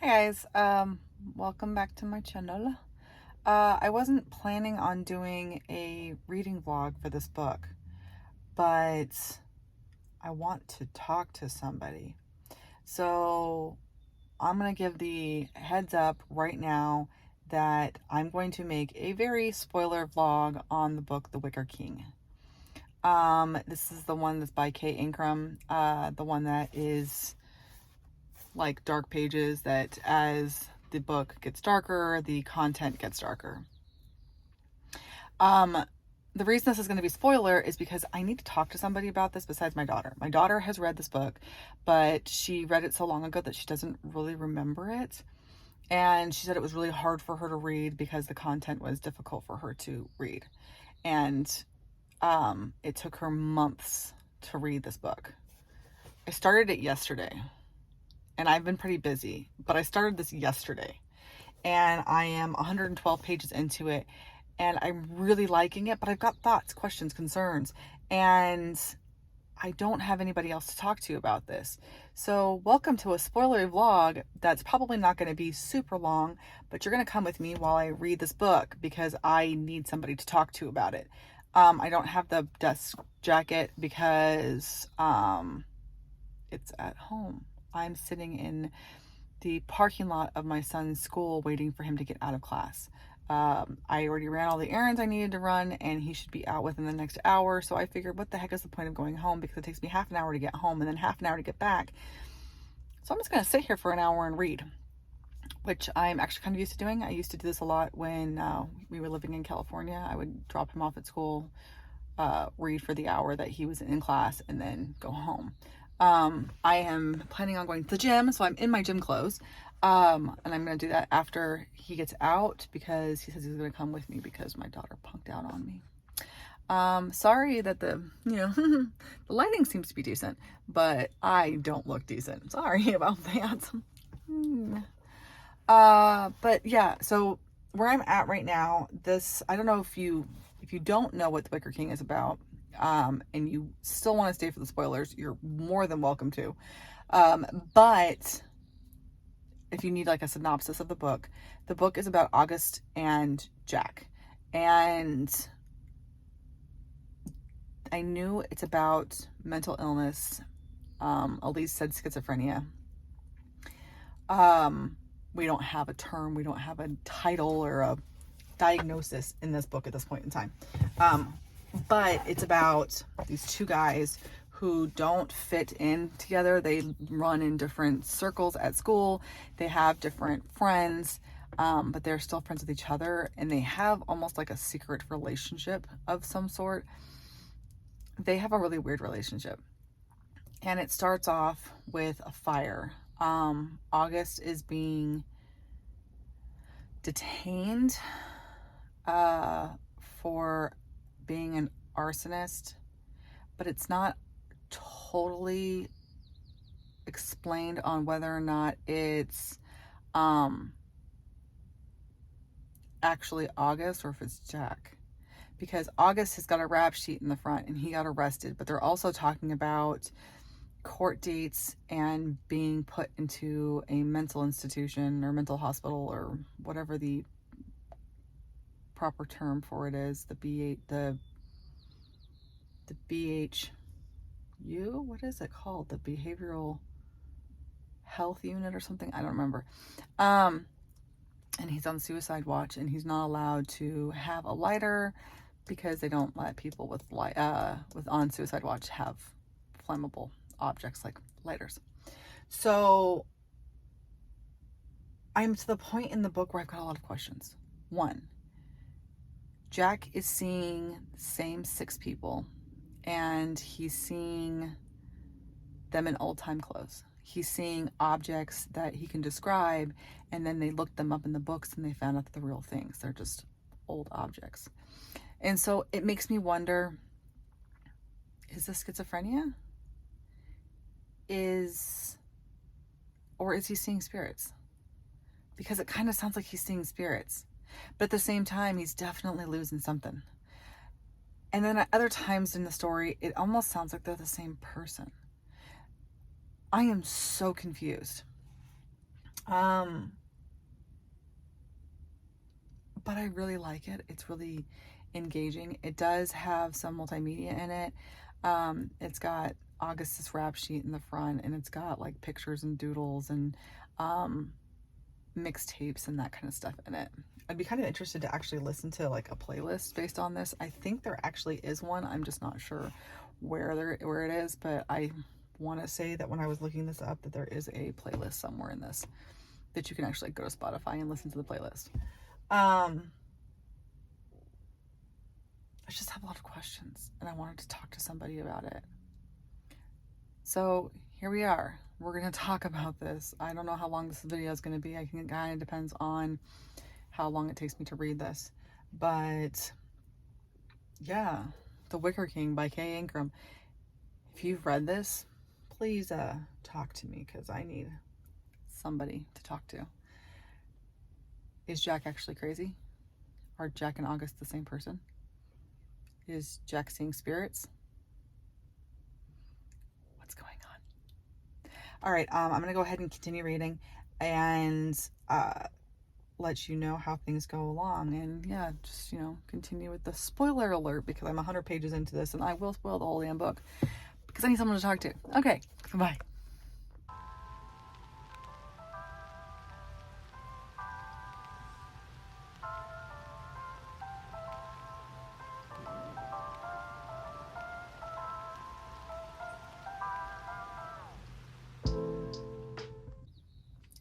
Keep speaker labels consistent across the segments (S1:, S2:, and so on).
S1: Hey guys, welcome back to my channel. I wasn't planning on doing a reading vlog for this book, but I want to talk to somebody. So I'm going to give the heads up right now that I'm going to make a very spoiler vlog on the book, The Wicker King. This is the one that's by Kay Ingram, the one that is like dark pages that as the book gets darker, the content gets darker. The reason this is going to be spoiler is because I need to talk to somebody about this besides my daughter. My daughter has read this book, but she read it so long ago that she doesn't really remember it. And she said it was really hard for her to read because the content was difficult for her to read. And it took her months to read this book. I started it yesterday. And I've been pretty busy, but I started this yesterday and I am 112 pages into it and I'm really liking it, but I've got thoughts, questions, concerns, and I don't have anybody else to talk to about this. So welcome to a spoiler vlog that's probably not going to be super long, but you're going to come with me while I read this book because I need somebody to talk to about it. I don't have the desk jacket because it's at home. I'm sitting in the parking lot of my son's school waiting for him to get out of class. I already ran all the errands I needed to run and he should be out within the next hour. So I figured, what the heck is the point of going home? Because it takes me half an hour to get home and then half an hour to get back. So I'm just going to sit here for an hour and read, which I'm actually kind of used to doing. I used to do this a lot when we were living in California. I would drop him off at school, read for the hour that he was in class, and then go home. I am planning on going to the gym, so I'm in my gym clothes. And I'm going to do that after he gets out because he says he's going to come with me because my daughter punked out on me. Sorry that the the lighting seems to be decent, but I don't look decent. Sorry about that. But yeah, so where I'm at right now, I don't know if you don't know what the Wicker King is about, and you still want to stay for the spoilers, you're more than welcome to. But if you need like a synopsis of the book is about August and Jack. And I knew it's about mental illness. Elise said schizophrenia. We don't have a term, we don't have a title or a diagnosis in this book at this point in time. But it's about these two guys who don't fit in together. They run in different circles at school. They have different friends, but they're still friends with each other. And they have almost like a secret relationship of some sort. They have a really weird relationship. And it starts off with a fire. August is being detained for being an arsonist, but it's not totally explained on whether or not it's actually August or if it's Jack, because August has got a rap sheet in the front and he got arrested, but they're also talking about court dates and being put into a mental institution or mental hospital or whatever the proper term for it is, the BHU, what is it called? The Behavioral Health Unit or something? I don't remember. And he's on suicide watch and he's not allowed to have a lighter because they don't let people with on suicide watch have flammable objects like lighters. So I'm to the point in the book where I've got a lot of questions. One, Jack is seeing the same 6 people and he's seeing them in old time clothes. He's seeing objects that he can describe, and then they looked them up in the books and they found out that the real things. They're just old objects. And so it makes me wonder, is this schizophrenia? Or is he seeing spirits? Because it kind of sounds like he's seeing spirits. But at the same time, he's definitely losing something. And then at other times in the story, it almost sounds like they're the same person. I am so confused. Um, but I really like it. It's really engaging. It does have some multimedia in it. It's got August's rap sheet in the front, and it's got like pictures and doodles and um, mixtapes and that kind of stuff in it. I'd be kind of interested to actually listen to like a playlist based on this. I think there actually is one. I'm just not sure where it is, but I want to say that when I was looking this up, that there is a playlist somewhere in this that you can actually go to Spotify and listen to the playlist. I just have a lot of questions and I wanted to talk to somebody about it. So here we are. We're going to talk about this. I don't know how long this video is going to be. I think it kind of depends on how long it takes me to read this. But yeah, The Wicker King by Kay Ankrum. If you've read this, please talk to me because I need somebody to talk to. Is Jack actually crazy? Are Jack and August the same person? Is Jack seeing spirits? What's going on? All right, I'm going to go ahead and continue reading and let you know how things go along. And yeah, just, continue with the spoiler alert because I'm 100 pages into this and I will spoil the whole damn book because I need someone to talk to. Okay, bye.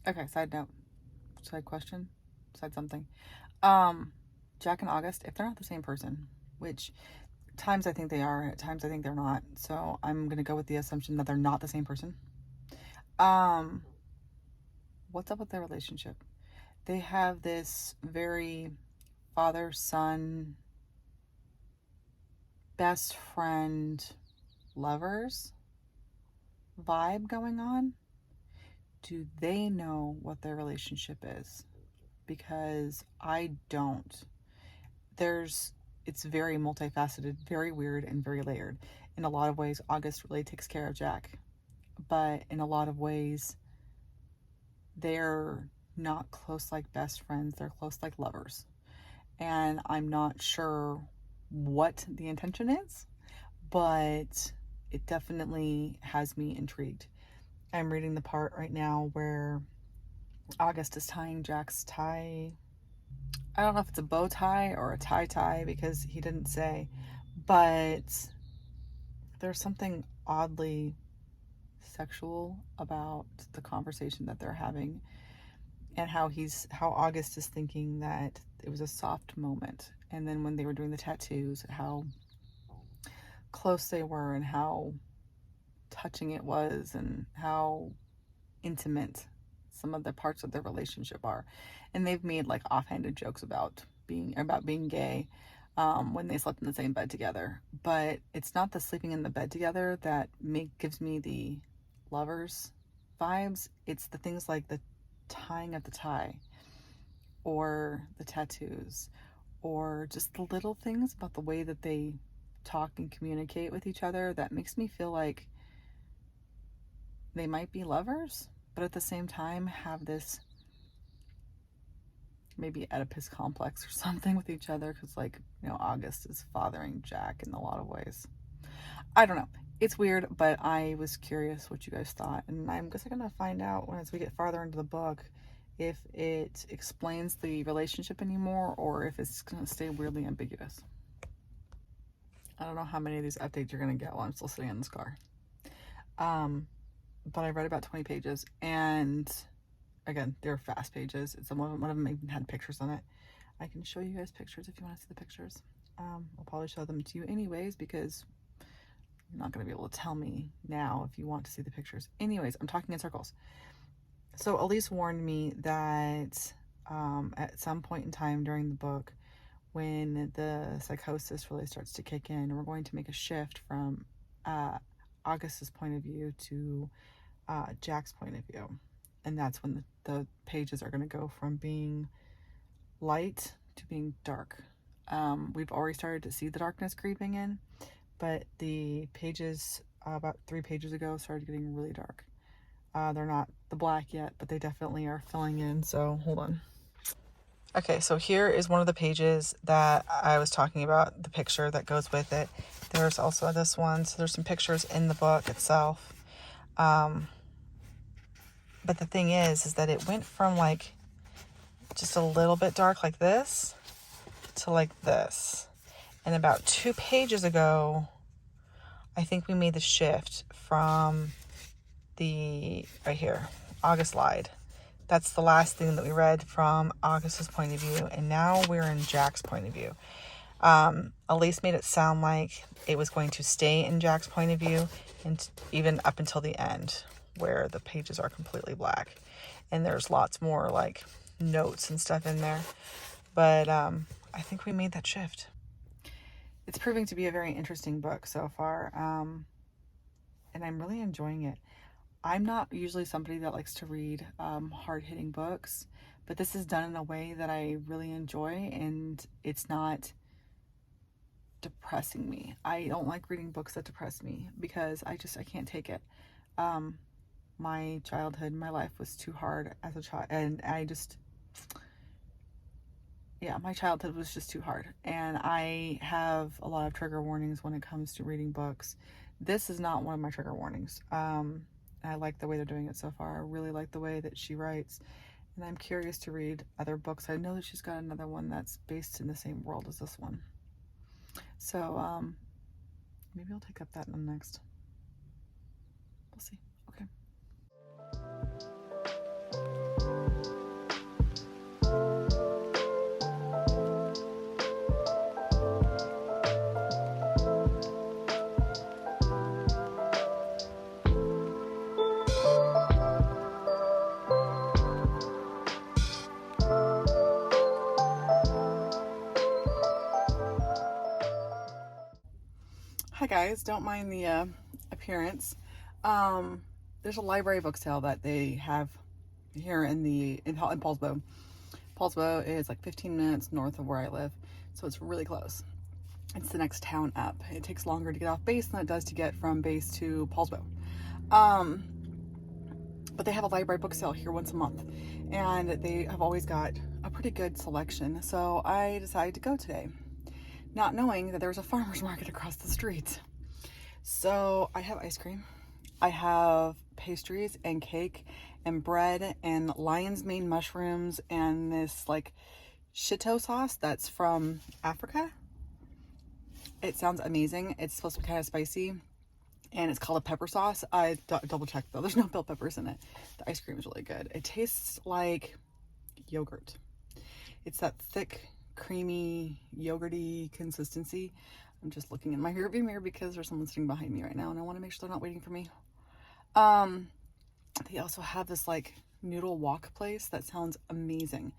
S1: Okay, side note, side question, side something. Jack and August, if they're not the same person, which times I think they are, at times I think they're not. So I'm gonna go with the assumption that they're not the same person. What's up with their relationship? They have this very father-son, best friend, lovers vibe going on. Do they know what their relationship is? Because I don't. It's very multifaceted, very weird, and very layered. In a lot of ways, August really takes care of Jack, but in a lot of ways, they're not close like best friends, they're close like lovers. And I'm not sure what the intention is, but it definitely has me intrigued. I'm reading the part right now where August is tying Jack's tie. I don't know if it's a bow tie or a tie because he didn't say, but there's something oddly sexual about the conversation that they're having and how August is thinking that it was a soft moment. And then when they were doing the tattoos, how close they were and how touching it was and how intimate some of the parts of their relationship are. And they've made like offhanded jokes about being gay when they slept in the same bed together. But it's not the sleeping in the bed together that gives me the lovers vibes. It's the things like the tying of the tie or the tattoos or just the little things about the way that they talk and communicate with each other that makes me feel like they might be lovers, but at the same time have this maybe Oedipus complex or something with each other because, August is fathering Jack in a lot of ways. I don't know. It's weird, but I was curious what you guys thought, and I'm just going to find out as we get farther into the book if it explains the relationship anymore or if it's going to stay weirdly ambiguous. I don't know how many of these updates you're going to get while I'm still sitting in this car. But I read about 20 pages, and again, they're fast pages. One of them even had pictures on it. I can show you guys pictures if you want to see the pictures. I'll probably show them to you anyways because you're not going to be able to tell me now if you want to see the pictures. Anyways, I'm talking in circles. So Elise warned me that at some point in time during the book, when the psychosis really starts to kick in, we're going to make a shift from August's point of view to Jack's point of view. And that's when the pages are going to go from being light to being dark. We've already started to see the darkness creeping in, but the pages about 3 pages ago started getting really dark. They're not the black yet, but they definitely are filling in. So hold on. Okay, so here is one of the pages that I was talking about, the picture that goes with it. There's also this one. So there's some pictures in the book itself. But the thing is that it went from like just a little bit dark like this to like this. And about 2 pages ago, I think we made the shift from the, right here, August lied. That's the last thing that we read from August's point of view. And now we're in Jack's point of view. Elise made it sound like it was going to stay in Jack's point of view, and even up until the end where the pages are completely black. And there's lots more like notes and stuff in there. But I think we made that shift. It's proving to be a very interesting book so far. And I'm really enjoying it. I'm not usually somebody that likes to read hard-hitting books, but this is done in a way that I really enjoy, and it's not depressing me. I don't like reading books that depress me because I can't take it. My childhood, my life was too hard as a child, and my childhood was just too hard, and I have a lot of trigger warnings when it comes to reading books. This is not one of my trigger warnings. I like the way they're doing it so far. I really like the way that she writes, and I'm curious to read other books. I know that she's got another one that's based in the same world as this one. So maybe I'll take up that one next. We'll see. Okay. Hi guys, don't mind the appearance. There's a library book sale that they have here in Paulsbo. Paulsbo is like 15 minutes north of where I live, so it's really close. It's the next town up. It takes longer to get off base than it does to get from base to Paulsbo. But they have a library book sale here once a month, and they have always got a pretty good selection. So I decided to go today, not knowing that there was a farmer's market across the street. So I have ice cream, I have pastries and cake and bread and lion's mane mushrooms and this like shito sauce that's from Africa. It sounds amazing. It's supposed to be kind of spicy, and it's called a pepper sauce. I double checked though. There's no bell peppers in it. The ice cream is really good. It tastes like yogurt. It's that thick, creamy, yogurty consistency. I'm just looking in my rearview mirror because there's someone sitting behind me right now, and I want to make sure they're not waiting for me. They also have this like noodle wok place that sounds amazing.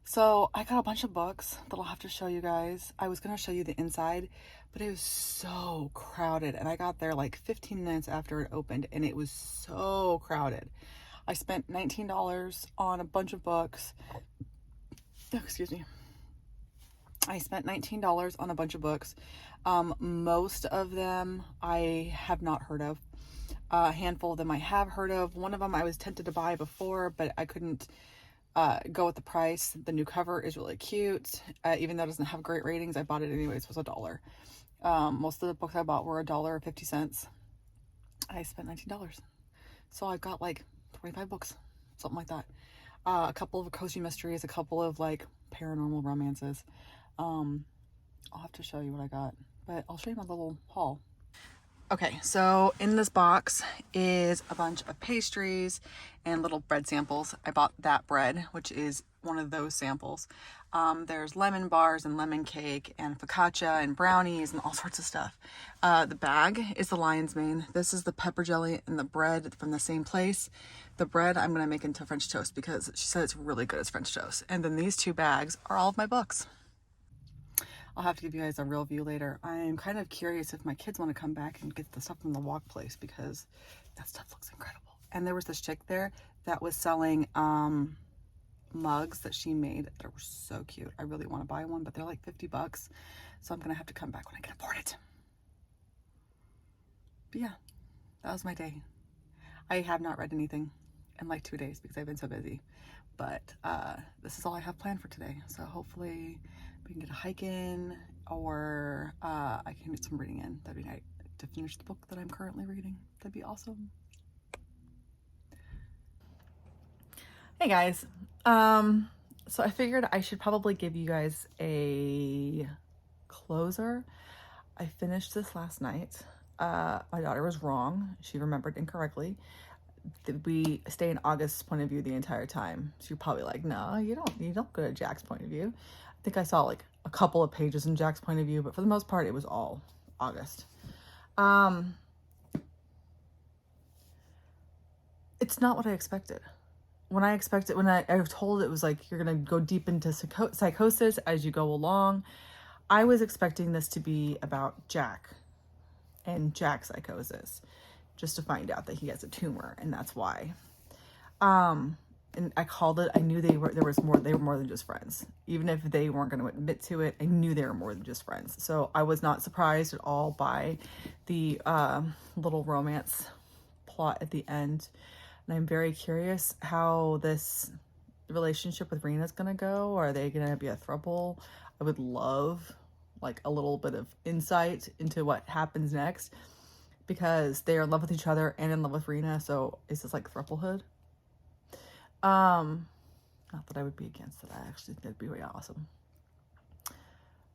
S1: So I got a bunch of books that I'll have to show you guys. I was going to show you the inside, but it was so crowded, and I got there like 15 minutes after it opened, and it was so crowded. I spent $19 on a bunch of books. Oh, excuse me. I spent $19 on a bunch of books. Most of them I have not heard of. A handful of them I have heard of. One of them I was tempted to buy before, but I couldn't go with the price. The new cover is really cute. Even though it doesn't have great ratings, I bought it anyways. It was $1. Most of the books I bought were $1.50. I spent $19. So I got like 25 books, something like that. A couple of cozy mysteries, a couple of like paranormal romances. I'll have to show you what I got, but I'll show you my little haul. Okay, so in this box is a bunch of pastries and little bread samples. I bought that bread, which is one of those samples. There's lemon bars and lemon cake and focaccia and brownies and all sorts of stuff. The bag is the lion's mane. This is the pepper jelly and the bread from the same place. The bread I'm going to make into French toast because she said it's really good as French toast. And then these 2 bags are all of my books. I'll have to give you guys a real view later. I'm kind of curious if my kids want to come back and get the stuff from the walk place because that stuff looks incredible. And there was this chick there that was selling mugs that she made that were so cute. I really want to buy one, but they're like $50. So I'm going to have to come back when I can afford it. But yeah, that was my day. I have not read anything in like 2 days because I've been so busy. But this is all I have planned for today. So hopefully we can get a hike in, or I can get some reading in. That'd be nice to finish the book that I'm currently reading. That'd be awesome. Hey guys. So I figured I should probably give you guys a closer. I finished this last night. My daughter was wrong. She remembered incorrectly. We stay in August's point of view the entire time. So you're probably like, no, you don't go to Jack's point of view. I think I saw like a couple of pages in Jack's point of view, but for the most part, it was all August. It's not what I expected. When I was told it was like, you're going to go deep into psychosis as you go along, I was expecting this to be about Jack and Jack's psychosis, just to find out that he has a tumor, and that's why. And I called it. I knew they were more than just friends. Even if they weren't going to admit to it, I knew they were more than just friends. So I was not surprised at all by the little romance plot at the end. And I'm very curious how this relationship with Rena is going to go. Are they going to be a throuple? I would love like a little bit of insight into what happens next, because they are in love with each other and in love with Rena. So is this like throuplehood? Not that I would be against it. I actually think that'd be really awesome.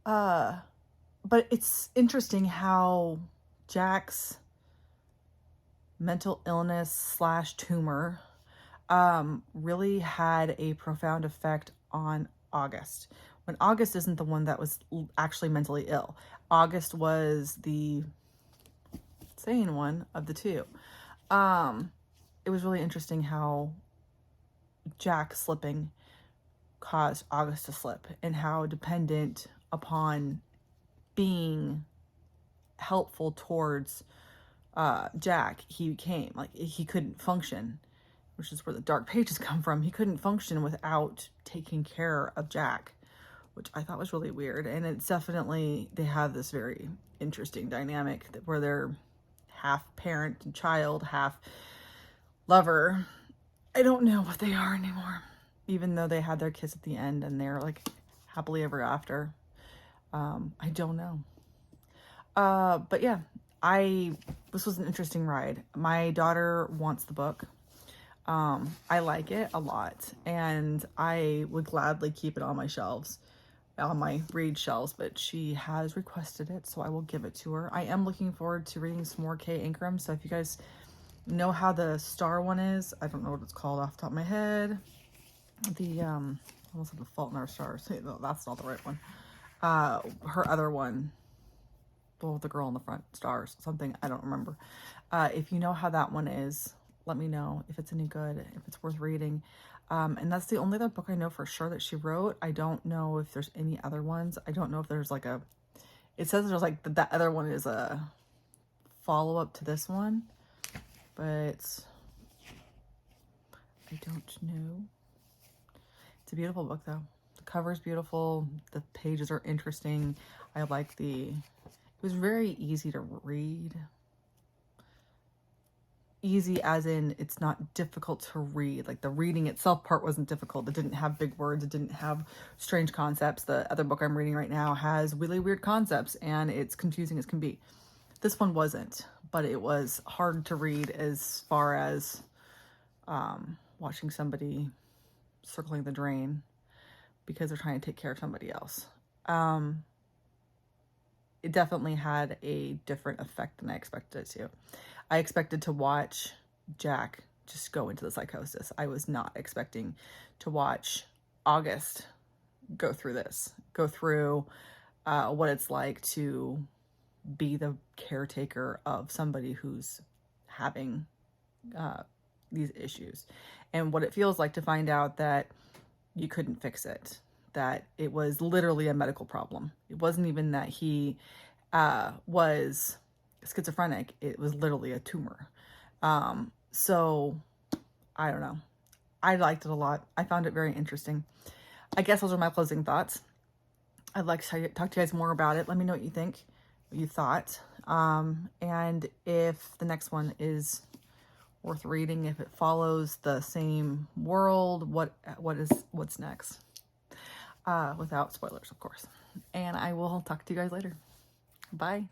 S1: But it's interesting how Jack's mental illness / tumor really had a profound effect on August, when August isn't the one that was actually mentally ill. August was the sane one of the two. It was really interesting how Jack slipping caused August to slip, and how dependent upon being helpful towards Jack he became. Like, he couldn't function, which is where the dark pages come from. He couldn't function without taking care of Jack, which I thought was really weird. And it's definitely, they have this very interesting dynamic where they're half parent and child, half lover. I don't know what they are anymore, even though they had their kiss at the end and they're like happily ever after. I don't know. But yeah, this was an interesting ride. My daughter wants the book. I like it a lot, and I would gladly keep it on my shelves, on my read shelves, but she has requested it, so I will give it to her. I am looking forward to reading some more Kay Ingram. So if you guys know how the star one is, I don't know what it's called off the top of my head. The almost have The Fault in Our Stars. No, that's not the right one. Her other one, well, the girl in the front, Stars, something, I don't remember. If you know how that one is, let me know if it's any good, if it's worth reading. And that's the only other book I know for sure that she wrote. I don't know if there's any other ones. I don't know if there's like it says there's like that other one is a follow-up to this one, but I don't know. It's a beautiful book though. The cover is beautiful. The pages are interesting. I like it was very easy to read. Easy as in it's not difficult to read. Like, the reading itself part wasn't difficult. It didn't have big words. It didn't have strange concepts. The other book I'm reading right now has really weird concepts and it's confusing as can be. This one wasn't, but it was hard to read as far as watching somebody circling the drain because they're trying to take care of somebody else. It definitely had a different effect than I expected it to. I expected to watch Jack just go into the psychosis. I was not expecting to watch August go through this, go through what it's like to be the caretaker of somebody who's having these issues, and what it feels like to find out that you couldn't fix it, that it was literally a medical problem. It wasn't even that he was schizophrenic. It was literally a tumor. So I don't know. I liked it a lot. I found it very interesting. I guess those are my closing thoughts. I'd like to talk to you guys more about it. Let me know what you think, what you thought. And if the next one is worth reading if it follows the same world. What's next? Without spoilers, of course. And I will talk to you guys later. Bye.